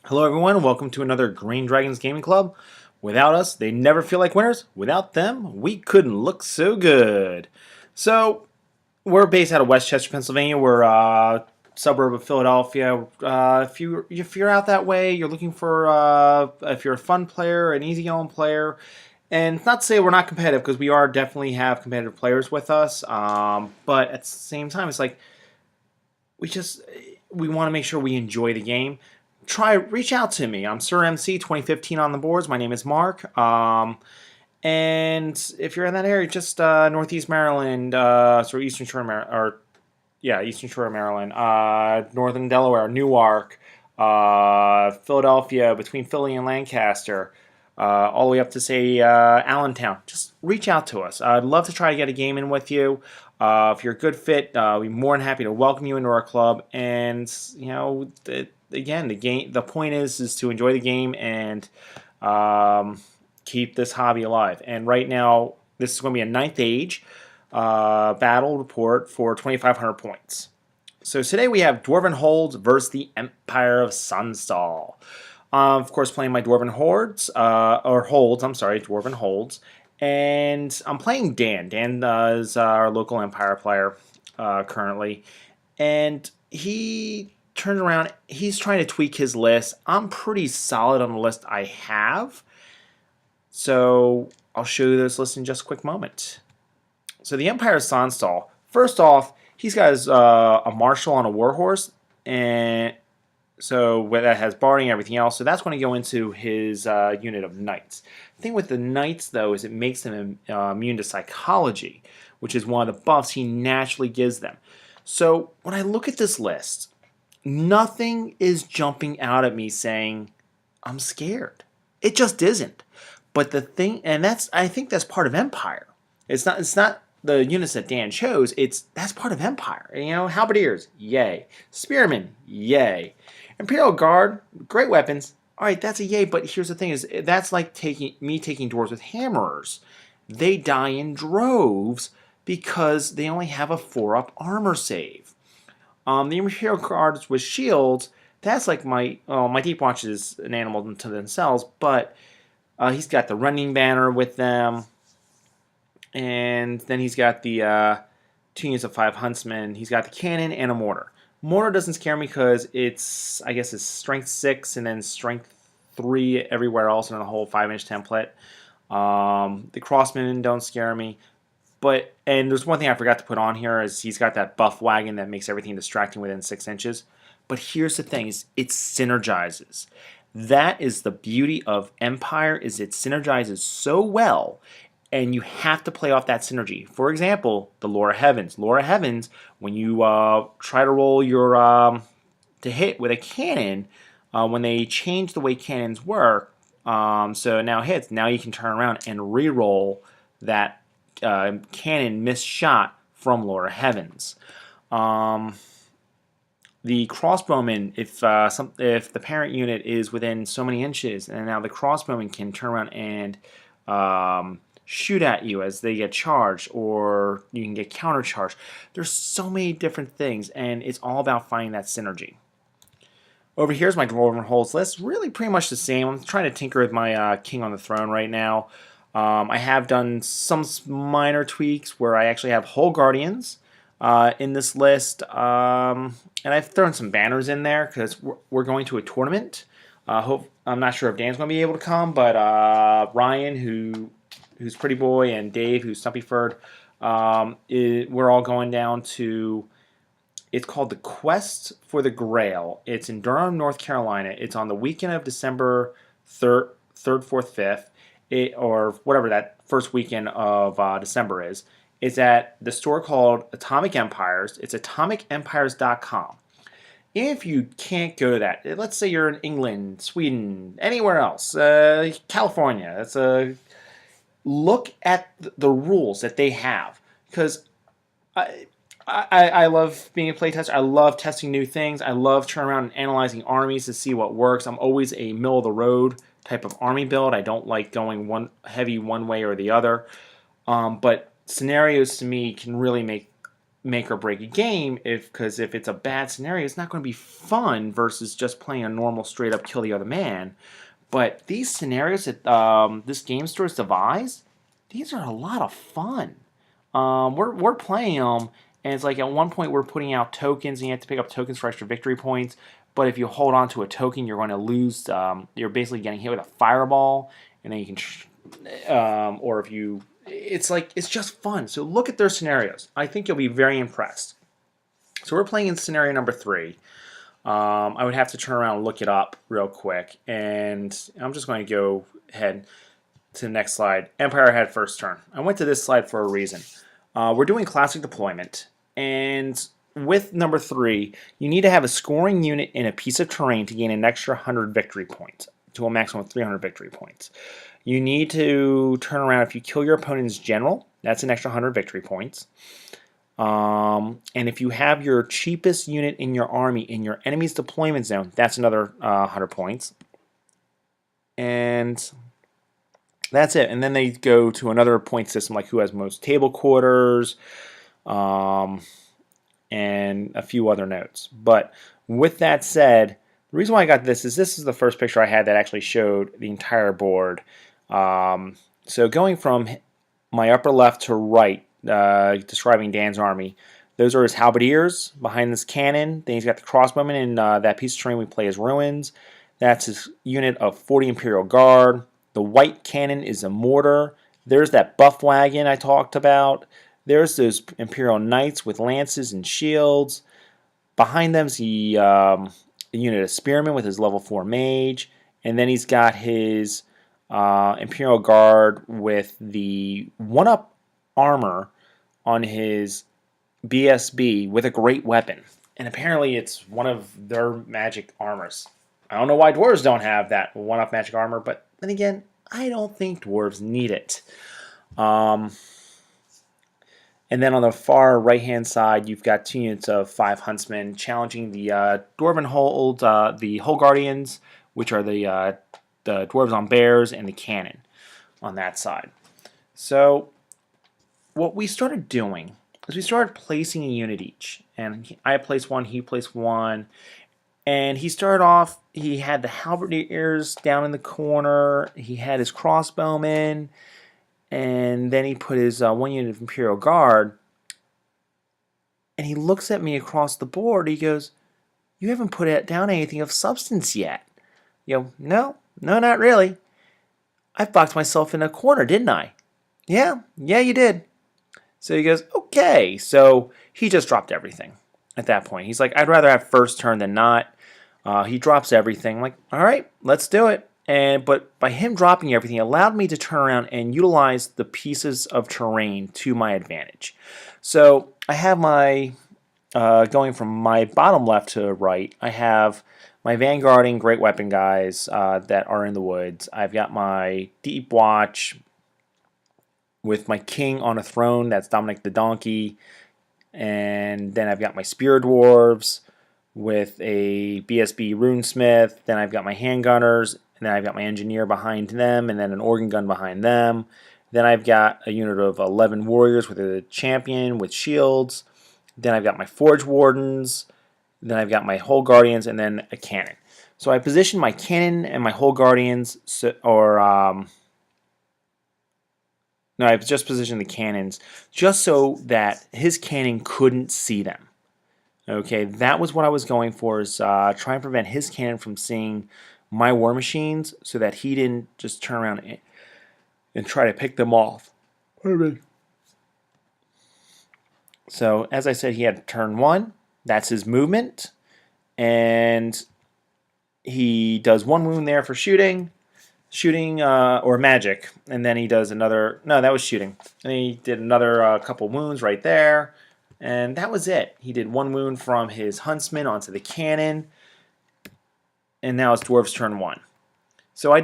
Hello, everyone, and welcome to another Green Dragons Gaming Club. Without us, they never feel like winners. Without them, we couldn't look so good. So, we're based out of Westchester, Pennsylvania. We're a suburb of Philadelphia. If you're out that way, you're looking for if you're a fun player, an easygoing player, and not to say we're not competitive because we are definitely have competitive players with us. But at the same time, it's like we just we want to make sure we enjoy the game. Reach out to me. I'm Sir MC 2015 on the boards. My name is Mark. And if you're in that area, just Northeast Maryland, Eastern Shore, Eastern Shore of Maryland, Northern Delaware, Newark, Philadelphia, between Philly and Lancaster, all the way up to say Allentown. Just reach out to us. I'd love to try to get a game in with you. If you're a good fit, we're more than happy to welcome you into our club. And again, the point is to enjoy the game and keep this hobby alive. And right now, this is going to be a ninth age battle report for 2,500 points. So today we have Dwarven Holds versus the Empire of Sonnstahl. Of course, playing my Dwarven Hordes, or Holds, I'm sorry, Dwarven Holds. And I'm playing Dan. Dan is our local Empire player currently. And he turned around, he's trying to tweak his list. I'm pretty solid on the list I have. So I'll show you this list in just a quick moment. So the Empire of Sonnstahl, first off, he's got a marshal on a warhorse, and so that has barding and everything else. So that's going to go into his unit of knights. The thing with the knights, though, is it makes them immune to psychology, which is one of the buffs he naturally gives them. So when I look at this list, nothing is jumping out at me saying I'm scared. It just isn't. But the thing, and I think that's part of Empire. It's not the units that Dan chose. That's part of Empire. Halberdiers, yay. Spearmen, yay. Imperial Guard, great weapons. All right, that's a yay. But here's the thing: is that's like taking dwarves with hammerers. They die in droves because they only have a 4-up armor save. The Imperial Guards with shields. That's like my Deep Watch is an animal unto themselves, but he's got the running banner with them, and then he's got the 2 units of 5 huntsmen. He's got the cannon and a mortar. Mortar doesn't scare me because it's strength 6 and then strength 3 everywhere else in the whole 5-inch template. The crossmen don't scare me. And there's one thing I forgot to put on here is he's got that buff wagon that makes everything distracting within 6 inches. But here's the thing: is it synergizes. That is the beauty of Empire, is it synergizes so well, and you have to play off that synergy. For example, the Laura Heavens. Laura Heavens, when you try to roll your to hit with a cannon, when they change the way cannons work, so now hits, now you can turn around and re-roll that cannon missed shot from Laura Heavens. The crossbowman, if the parent unit is within so many inches, and now the crossbowman can turn around and shoot at you as they get charged, or you can get countercharged. There's so many different things, and it's all about finding that synergy. Over here is my Dwarven Holds list. Really pretty much the same. I'm trying to tinker with my King on the Throne right now. I have done some minor tweaks where I actually have Whole Guardians in this list, and I've thrown some banners in there because we're going to a tournament. I'm not sure if Dan's going to be able to come, but Ryan, who's Pretty Boy, and Dave, who's Stumpyford, we're all going down to. It's called the Quest for the Grail. It's in Durham, North Carolina. It's on the weekend of December 3rd, 4th, 5th, or whatever that first weekend of December is. It's at the store called Atomic Empires. It's atomicempires.com. If you can't go to that, let's say you're in England, Sweden, anywhere else, California, look at the rules that they have, because I love being a playtester. I love testing new things. I love turning around and analyzing armies to see what works. I'm always a middle-of-the-road type of army build. I don't like going heavy one way or the other. But scenarios to me can really make make or break a game because if it's a bad scenario, it's not going to be fun versus just playing a normal straight up kill the other man. But these scenarios that this game store has devised, these are a lot of fun. We're playing them, and it's like at one point we're putting out tokens, and you have to pick up tokens for extra victory points. But if you hold on to a token, you're going to lose. You're basically getting hit with a fireball, and then you can, or if you, it's just fun. So look at their scenarios. I think you'll be very impressed. So we're playing in scenario number 3. I would have to turn around and look it up real quick, and I'm just going to go ahead to the next slide. Empire had first turn. I went to this slide for a reason. We're doing classic deployment, and with number 3, you need to have a scoring unit in a piece of terrain to gain an extra 100 victory points, to a maximum of 300 victory points. You need to turn around if you kill your opponent's general, that's an extra 100 victory points. And if you have your cheapest unit in your army in your enemy's deployment zone, that's another 100 points. And that's it. And then they go to another point system like who has most table quarters, and a few other notes. But with that said, the reason why I got this is the first picture I had that actually showed the entire board. So going from my upper left to right, describing Dan's army, those are his halberdiers behind this cannon. Then he's got the crossbowmen in that piece of terrain we play as ruins. That's his unit of 40 Imperial Guard. The white cannon is a mortar. There's that buff wagon I talked about. There's those Imperial Knights with lances and shields. Behind them's the unit of spearmen with his level 4 mage. And then he's got his Imperial Guard with the 1-up armor on his BSB with a great weapon. And apparently it's one of their magic armors. I don't know why dwarves don't have that 1-up magic armor, but then again, I don't think dwarves need it. And then on the far right-hand side, you've got 2 units of 5 huntsmen challenging the Dwarven hold, the Hull Guardians, which are the dwarves on bears, and the cannon on that side. So what we started doing is we started placing a unit each. And I placed one, he placed one. And he started off, he had the halberdiers down in the corner, he had his crossbowmen, and then he put his 1 unit of Imperial Guard. And he looks at me across the board, he goes, "You haven't put down anything of substance yet." You go, no, not really. I boxed myself in a corner, didn't I? Yeah, you did. So he goes, okay. So he just dropped everything at that point. He's like, I'd rather have first turn than not. He drops everything. I'm like, all right, let's do it. But by him dropping everything, it allowed me to turn around and utilize the pieces of terrain to my advantage. So I have my, going from my bottom left to right, I have my vanguarding great weapon guys that are in the woods. I've got my deep watch with my king on a throne, that's Dominic the Donkey. And then I've got my spear dwarves with a BSB runesmith. Then I've got my handgunners, and then I've got my engineer behind them, and then an organ gun behind them. Then I've got a unit of 11 warriors with a champion with shields. Then I've got my forge wardens. Then I've got my Hull Guardians, and then a cannon. So I positioned my cannon and my Hull Guardians, no, I've just positioned the cannons just so that his cannon couldn't see them. Okay, that was what I was going for, is try and prevent his cannon from seeing my war machines so that he didn't just turn around and try to pick them off. So, as I said, he had turn 1. That's his movement. And he does 1 wound there for shooting or magic, and then he does another, no, that was shooting, and he did another couple wounds right there, and that was it. He did 1 wound from his huntsman onto the cannon, and now it's dwarves turn 1. So I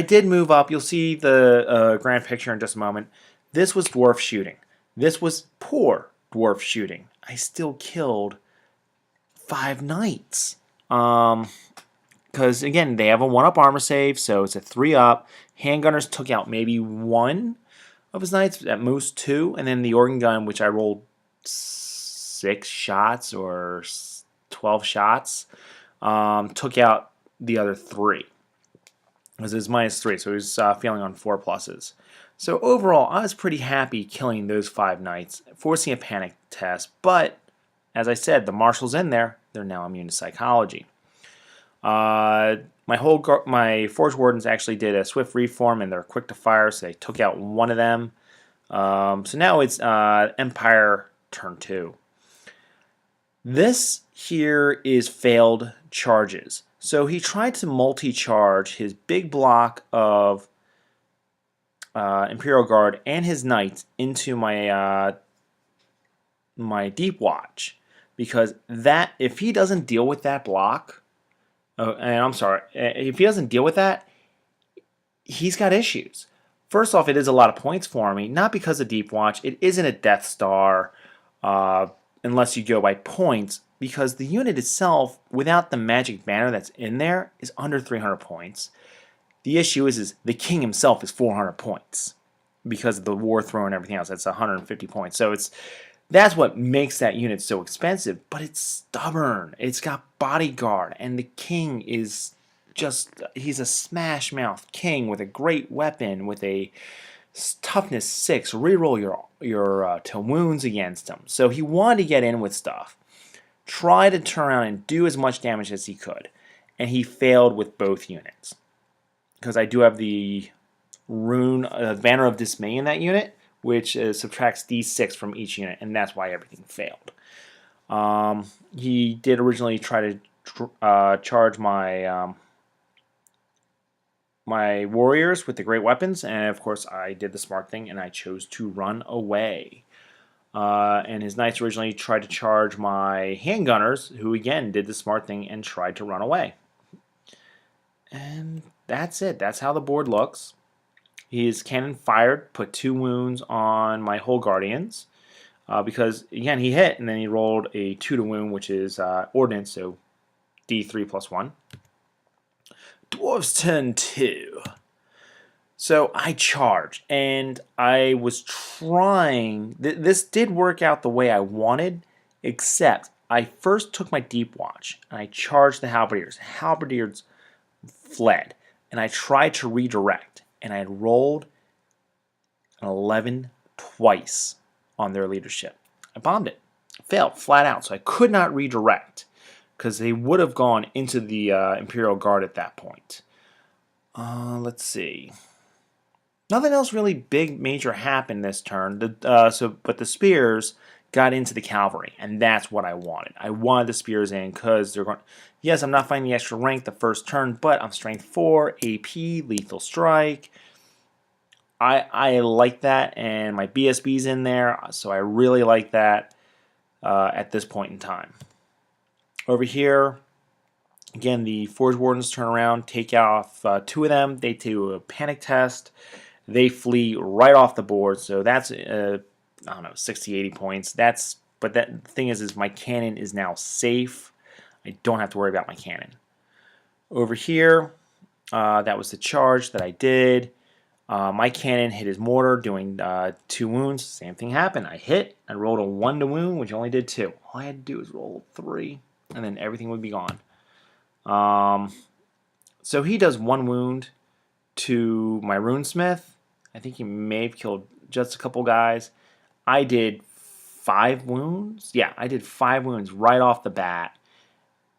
did move up. You'll see the grand picture in just a moment. This was dwarf shooting. This was poor dwarf shooting. I still killed 5 knights. Because, again, they have a 1-up armor save, so it's a 3-up. Handgunners took out maybe 1. of his knights, at most 2, and then the organ gun, which I rolled 6 shots or 12 shots, took out the other 3. Because it was -3, so he was failing on 4 pluses. So overall, I was pretty happy killing those 5 knights, forcing a panic test. But as I said, the marshals in there, they're now immune to psychology. My Forge Wardens actually did a swift reform, and they're quick to fire, so they took out one of them. So now it's Empire turn 2. This here is failed charges. So he tried to multi-charge his big block of Imperial Guard and his knights into my my Deep Watch, because that, if he doesn't deal with that block, and I'm sorry, if he doesn't deal with that, he's got issues. First off, it is a lot of points for me, not because of Deep Watch. It isn't a Death Star unless you go by points, because the unit itself, without the magic banner that's in there, is under 300 points. The issue is the king himself is 400 points because of the war throne and everything else. That's 150 points. So that's what makes that unit so expensive, but it's stubborn. It's got bodyguard, and the king is he's a smash mouth king with a great weapon, with a toughness 6. Reroll your to wounds against him. So he wanted to get in with stuff, try to turn around and do as much damage as he could, and he failed with both units. Because I do have the rune Banner of Dismay in that unit, which subtracts d6 from each unit, and that's why everything failed. He did originally try to charge my my warriors with the great weapons, and of course I did the smart thing and I chose to run away. And his knights originally tried to charge my handgunners, who again did the smart thing and tried to run away. And that's it. That's how the board looks. His cannon fired, put 2 wounds on my whole guardians, because again he hit and then he rolled a 2 to wound, which is ordnance, so d3 plus 1. Dwarves turn 2. So I charged, and I was trying. This did work out the way I wanted, except I first took my Deep Watch and I charged the halberdiers. Halberdiers fled, and I tried to redirect, and I had rolled an 11 twice on their leadership. I bombed it. Failed flat out, so I could not redirect, because they would have gone into the Imperial Guard at that point. Let's see. Nothing else really big major happened this turn. But the spears got into the cavalry, and that's what I wanted. I wanted the spears in because they're going. Yes, I'm not finding the extra rank the first turn, but I'm strength 4, AP, lethal strike. I like that, and my BSB's in there, so I really like that at this point in time. Over here, again, the Forge Wardens turn around, take off 2 of them. They do a panic test. They flee right off the board, so that's, I don't know, 60, 80 points. But the thing is my cannon is now safe. I don't have to worry about my cannon. Over here, that was the charge that I did. My cannon hit his mortar, doing 2 wounds. Same thing happened. I hit. I rolled a 1 to wound, which only did 2. All I had to do was roll 3, and then everything would be gone. So he does 1 wound to my runesmith. I think he may have killed just a couple guys. I did 5 wounds. Yeah, I did 5 wounds right off the bat.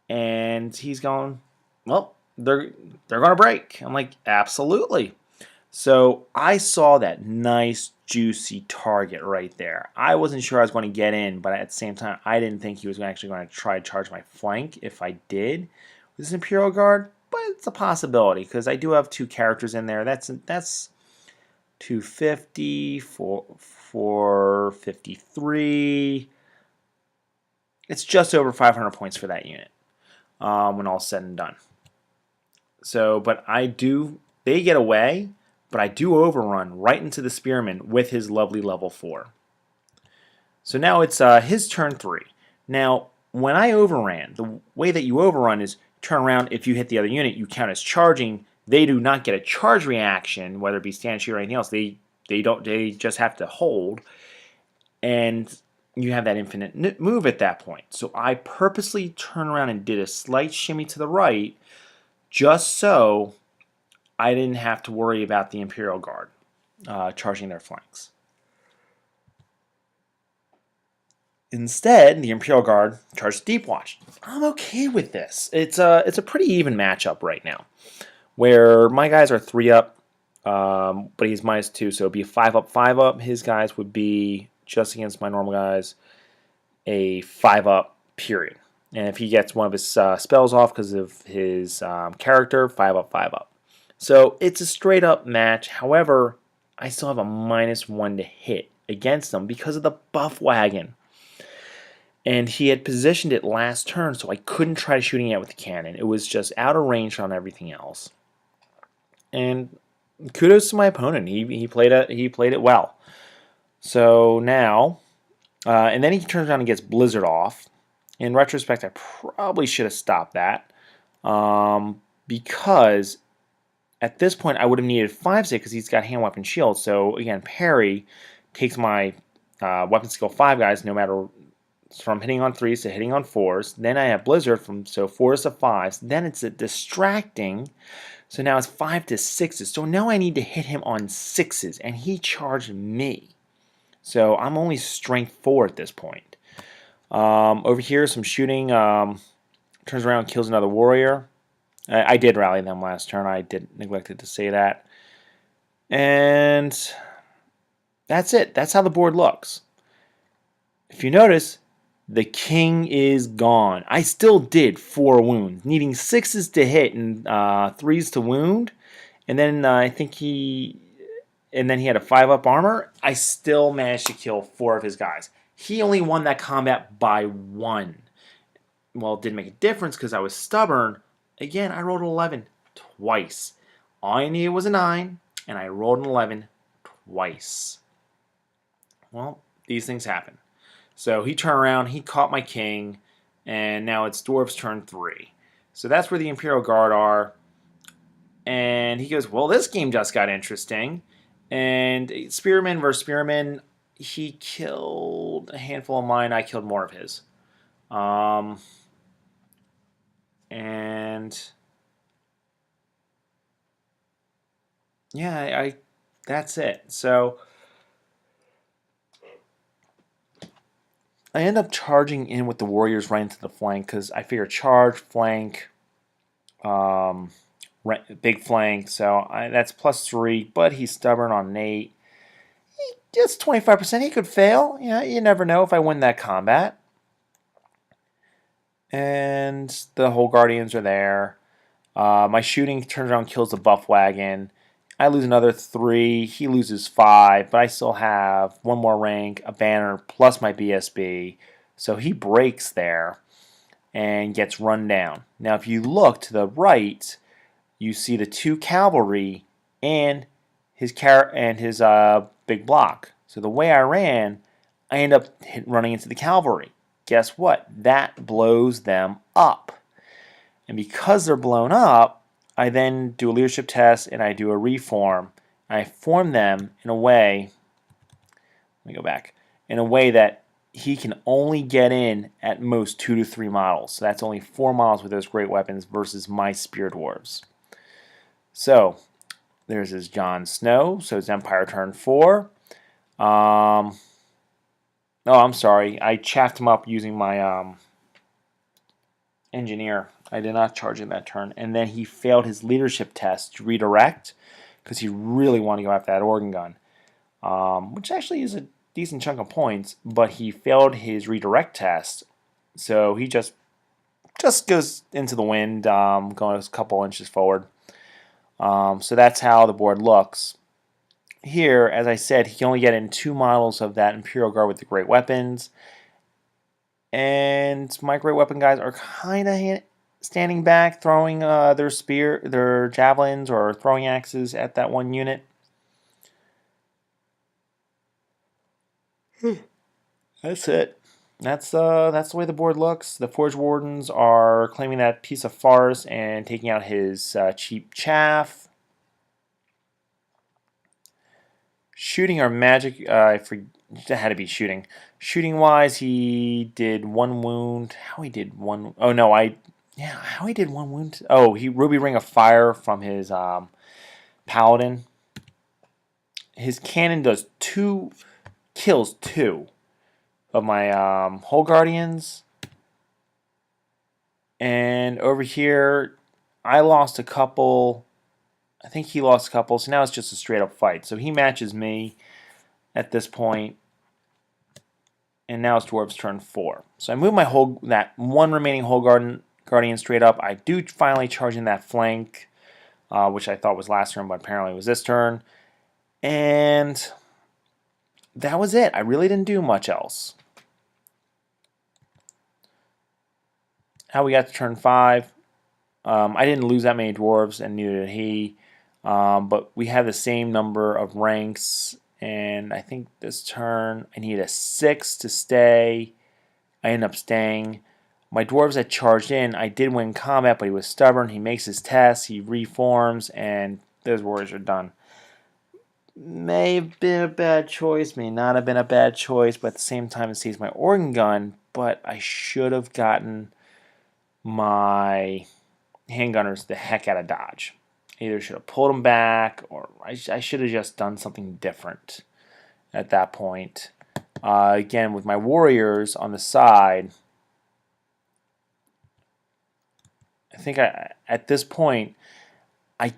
And he's going, well, they're going to break. I'm like, absolutely. So I saw that nice, juicy target right there. I wasn't sure I was going to get in, but at the same time, I didn't think he was actually going to try to charge my flank if I did with this Imperial Guard. But it's a possibility, because I do have 2 characters in there. That's 250, 453. It's just over 500 points for that unit when all's said and done. So, but they get away, but I do overrun right into the Spearman with his lovely level 4. So now it's his turn 3. Now, when I overran, the way that you overrun is turn around. If you hit the other unit, you count as charging. They do not get a charge reaction, whether it be stand shield or anything else. They They just have to hold, and you have that infinite move at that point. So I purposely turned around and did a slight shimmy to the right, just so I didn't have to worry about the Imperial Guard charging their flanks. Instead, the Imperial Guard charged Deep Watch. I'm okay with this. It's a pretty even matchup right now, where my guys are 3 up, but he's -2, so it'd be 5 up, 5 up. His guys would be just against my normal guys, a 5 up period. And if he gets one of his spells off because of his character, 5 up, 5 up. So it's a straight up match. However, I still have a -1 to hit against him because of the buff wagon. And he had positioned it last turn, so I couldn't try shooting it with the cannon. It was just out of range on everything else. And kudos to my opponent. He played it well. So now, and then he turns around and gets Blizzard off. In retrospect, I probably should have stopped that, because at this point I would have needed 5 because he's got hand weapon shield. So again, parry takes my weapon skill 5 guys, no matter from hitting on 3s to hitting on 4s. Then I have Blizzard from 4s to 5s. Then it's a distracting. So now it's 5 to 6s. So now I need to hit him on 6s, and he charged me. So I'm only strength 4 at this point. Over here, some shooting. Turns around, kills another warrior. I did rally them last turn. I did neglected to say that. And that's it. That's how the board looks. If you notice, the king is gone. I still did 4 wounds, needing 6s to hit and 3s to wound. And then I think and then he had a 5 up armor. I still managed to kill 4 of his guys. He only won that combat by 1. Well, it didn't make a difference because I was stubborn. Again, I rolled an 11 twice. All I needed was a 9, and I rolled an 11 twice. Well, these things happen. So he turned around, he caught my king, and now it's Dwarves turn 3. So that's where the Imperial Guard are. And he goes, well, this game just got interesting. And Spearman versus Spearman, he killed a handful of mine. I killed more of his. And yeah, that's it. So I end up charging in with the warriors right into the flank because I figure charge, flank, big flank. So that's +3, but he's stubborn on an 8. He gets 25%. He could fail. You never know if I win that combat. And the whole Guardians are there. My shooting turns around, kills the buff wagon. I lose another 3. He loses 5, but I still have 1 more rank, a banner, plus my BSB. So he breaks there and gets run down. Now, if you look to the right, you see the 2 cavalry and his big block. So the way I ran, I end up running into the cavalry. Guess what? That blows them up. And because they're blown up, I then do a leadership test and I do a reform. I form them in a way, let me go back, in a way that he can only get in at most 2 to 3 models. So that's only 4 models with those great weapons versus my Spear Dwarves. So there's his Jon Snow. So it's Empire turn 4. Oh, I'm sorry. I chaffed him up using my engineer. I did not charge him that turn. And then he failed his leadership test to redirect because he really wanted to go after that organ gun, which actually is a decent chunk of points, but he failed his redirect test. So he just goes into the wind, going a couple inches forward. So that's how the board looks. Here, as I said, he can only get in 2 models of that Imperial Guard with the great weapons. And my great weapon guys are kind of standing back, throwing their javelins or throwing axes at that one unit. That's it. That's the way the board looks. The Forge Wardens are claiming that piece of farce and taking out his cheap chaff. Shooting or magic, that had to be shooting. Shooting wise, he did 1 wound. How he did one? Oh no, yeah, how he did 1 wound? Oh, he Ruby Ring of Fire from his paladin. His cannon does kills 2 of my Hole Guardians. And over here, I lost a couple. I think he lost a couple, so now it's just a straight up fight. So he matches me at this point, and now it's Dwarves turn 4. So I move that one remaining Hole Guardian straight up. I do finally charge in that flank, which I thought was last turn, but apparently it was this turn. And that was it. I really didn't do much else. How we got to turn 5. I didn't lose that many dwarves, and neither did he. But we have the same number of ranks, and I think this turn I need a 6 to stay. I end up staying. My dwarves that charged in, I did win combat, but he was stubborn. He makes his test, he reforms, and those warriors are done. May have been a bad choice, may not have been a bad choice, but at the same time it saves my organ gun, but I should have gotten my handgunners the heck out of dodge. Either should have pulled them back, or I should have just done something different at that point. Again, with my warriors on the side, I think at this point,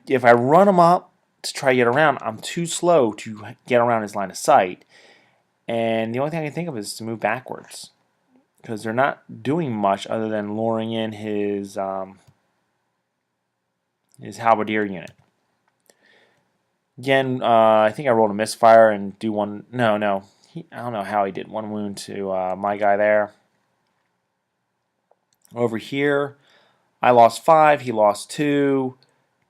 if I run them up to try to get around, I'm too slow to get around his line of sight. And the only thing I can think of is to move backwards, because they're not doing much other than luring in his halberdier unit. Again, I think I rolled a misfire and do one. No. I don't know how he did 1 wound to my guy there. Over here, I lost 5. He lost 2.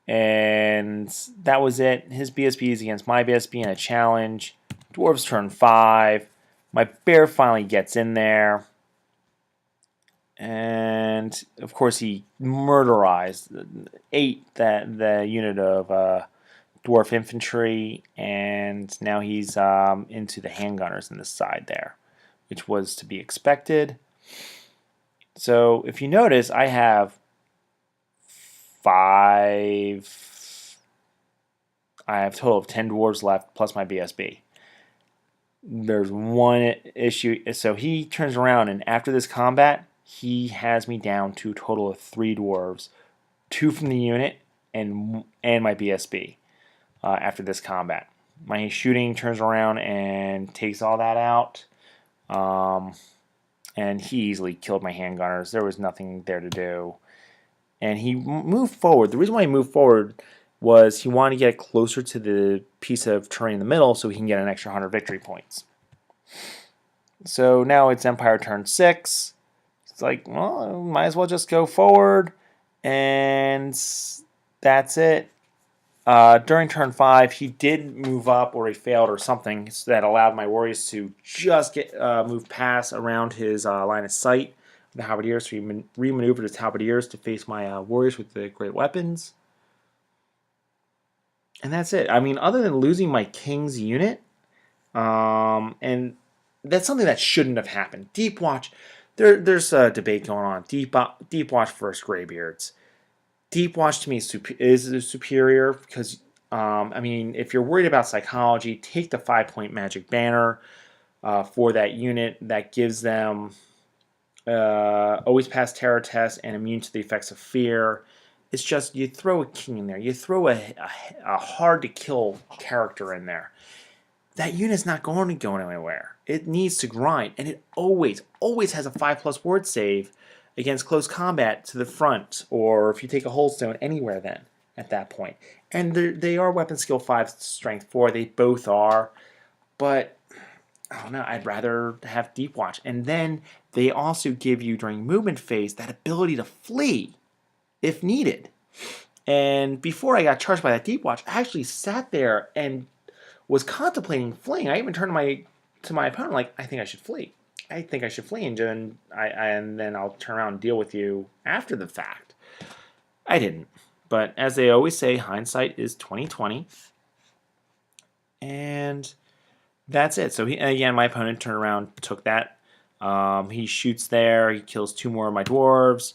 And that was it. His BSB is against my BSB in a challenge. Dwarves turn 5. My bear finally gets in there. And, of course, he ate the unit of dwarf infantry, and now he's into the handgunners on the side there, which was to be expected. So if you notice, I have 5. I have a total of 10 dwarves left plus my BSB. There's one issue. So he turns around, and after this combat, he has me down to a total of 3 dwarves, 2 from the unit, and my BSB. After this combat, my shooting turns around and takes all that out, and he easily killed my handgunners. There was nothing there to do, and he moved forward. The reason why he moved forward was he wanted to get closer to the piece of terrain in the middle so he can get an extra 100 victory points. So now it's Empire turn 6. It's like, well, might as well just go forward, and that's it. During turn 5, he did move up, or he failed, or something that allowed my warriors to just move past around his line of sight. The halberdiers, so he re-maneuvered his halberdiers to face my warriors with the great weapons. And that's it. I mean, other than losing my king's unit, and that's something that shouldn't have happened. Deep Watch, there's a debate going on. Deep Watch versus Greybeards. Deep Watch to me is superior because, I mean, if you're worried about psychology, take the 5-point magic banner for that unit. That gives them always pass terror tests and immune to the effects of fear. It's just you throw a king in there. You throw a hard-to-kill character in there. That unit's not going to go anywhere. It needs to grind, and it always has a 5+ ward save against close combat to the front, or if you take a Holdstone, anywhere then at that point. And they are weapon skill 5, strength 4. They both are, but I don't know. I'd rather have Deep Watch. And then they also give you during movement phase that ability to flee if needed. And before I got charged by that Deep Watch, I actually sat there and was contemplating fleeing. I even turned to my opponent like, I think I should flee. I think I should flee, and then I'll turn around and deal with you after the fact. I didn't. But as they always say, hindsight is 20/20. And that's it. So again, my opponent turned around, took that. He shoots there. He kills 2 more of my dwarves.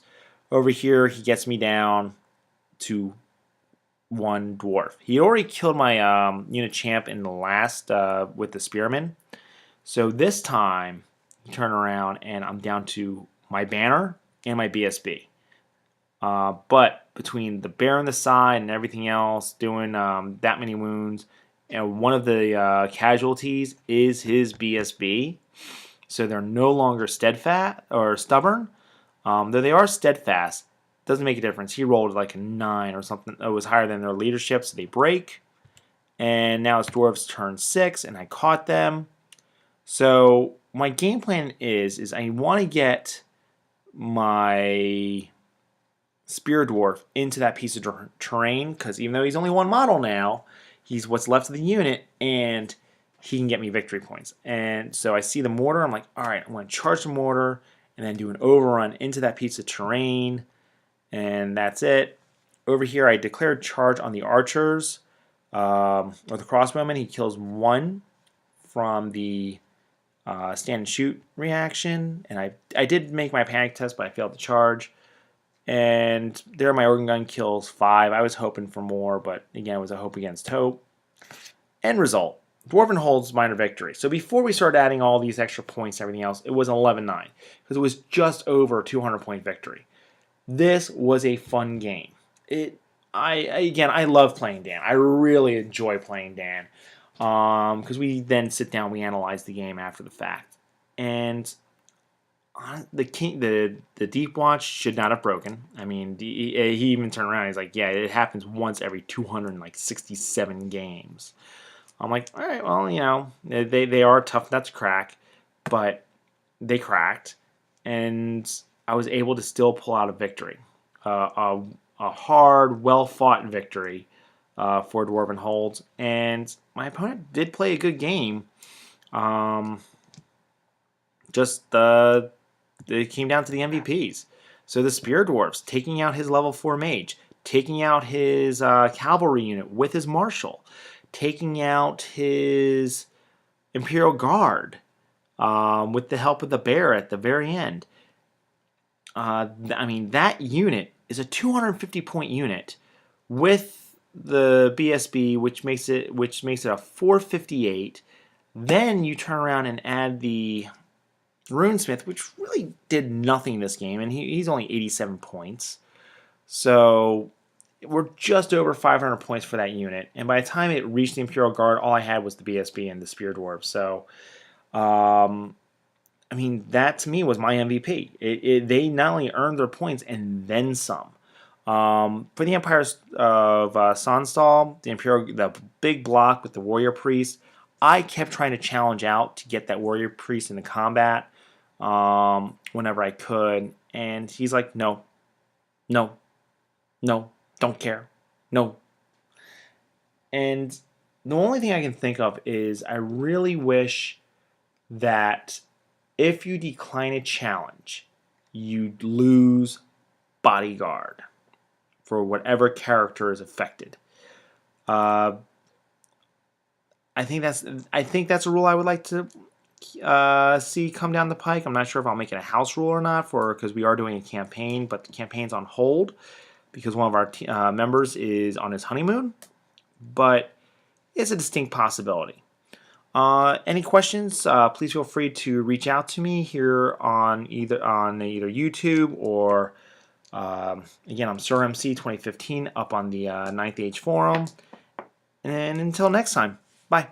Over here, he gets me down to 1 dwarf. He already killed my unit champ in the last with the spearman. So this time, you turn around and I'm down to my banner and my BSB. But between the bear on the side and everything else, doing that many wounds, and one of the casualties is his BSB. So they're no longer steadfast or stubborn. Though they are steadfast, doesn't make a difference. He rolled like a 9 or something. It was higher than their leadership, so they break. And now it's dwarves turn 6, and I caught them. So my game plan is I want to get my spear dwarf into that piece of terrain, because even though he's only 1 model now, he's what's left of the unit, and he can get me victory points. And so I see the mortar. I'm like, all right, I'm going to charge the mortar and then do an overrun into that piece of terrain, and that's it. Over here, I declared charge on the archers or the crossbowmen. He kills 1 from the stand and shoot reaction, and I did make my panic test, but I failed to charge. And there my organ gun kills 5. I was hoping for more, but again, it was a hope against hope. End result: Dwarven holds minor victory. So before we started adding all these extra points and everything else, it was 11-9 because it was just over a 200-point victory. This was a fun game. I love playing Dan. I really enjoy playing Dan because we then sit down, we analyze the game after the fact, and the Deep Watch should not have broken. I mean, he even turned around. He's like, yeah, it happens once every 267 games. I'm like, all right, well, you know, they are tough nuts to crack, but they cracked, and I was able to still pull out a victory, a hard, well-fought victory for Dwarven Holds, and my opponent did play a good game. It came down to the MVPs. So the Spear Dwarfs taking out his level 4 mage, taking out his cavalry unit with his marshal, taking out his Imperial Guard with the help of the bear at the very end. I mean, that unit is a 250-point unit with the BSB, which makes it a 458. Then you turn around and add the Runesmith, which really did nothing in this game, and he's only 87 points. So we're just over 500 points for that unit. And by the time it reached the Imperial Guard, all I had was the BSB and the Spear Dwarves. So, I mean, that to me was my MVP. They not only earned their points and then some. For the Empires of Sonnstahl, the big block with the Warrior Priest, I kept trying to challenge out to get that Warrior Priest into combat whenever I could, and he's like, no, no, no, don't care, no. And the only thing I can think of is I really wish that if you decline a challenge, you lose Bodyguard for whatever character is affected. I think that's a rule I would like to see come down the pike. I'm not sure if I'll make it a house rule or not, because we are doing a campaign, but the campaign's on hold because one of our members is on his honeymoon. But it's a distinct possibility. Any questions? Please feel free to reach out to me here on either YouTube or again, I'm SirMC 2015 up on the 9th Age forum. And until next time, bye.